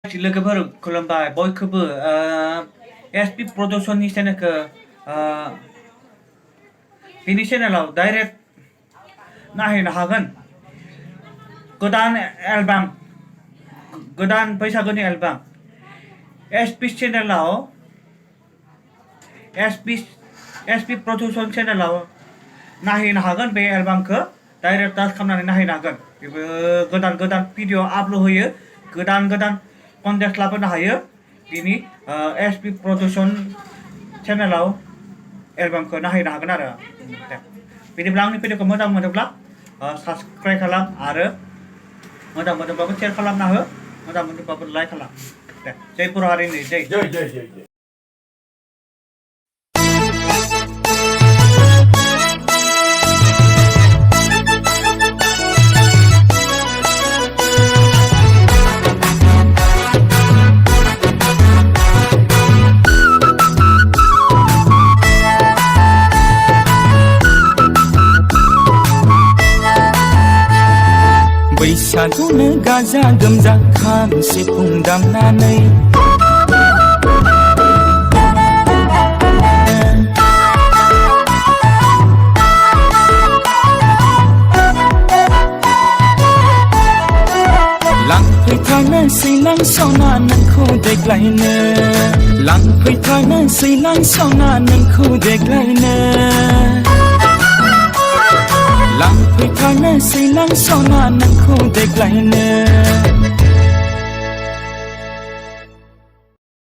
लोगोफोर खुलुमबाय बयखौबो एसपि प्रडाक्शननि चेनेलखौ बेनि चेनेलाव डाइरेक्ट नायहैनो हागोन। गोदान एलबाम गोदान बैसागुनि एलबाम एसपि चेनेलाव एसपि प्रडाक्शन चेनेलाव नायहैनो हागोन। बे एलबामखौ डाइरेक्ट टाच खालामनानै नायहैनो हागोन। बेबो गोदान भिडिअ आपल'ड होयो, गोदान कन्टेन्ट लाबोनो हायो। बिनि एसपि प्रडाक्शन चेनेलाव एलबामखौ नायहैनो हागोन आरो। बिदिब्ला आंनि भिडिअखौ मोजां मोनोब्ला साबस्क्राइब खालाम आरो मोजां मोनोब्लाबो शेयार खालामना हो, मोजां मोनोब्लाबो लाइक खालाम। दे जय बर' हारिनि जय जय जय जय जय। बैसागुनो गाजा गोमजा खाम सिफुं दामनानै लांफैथारनोसै लांसावना नोंखौ देग्लायनो, लांफैथारनोसै लांसावना नोंखौ देग्लायनो, लांफैथारनोसै लांसावना नोंखौ देग्लायनो।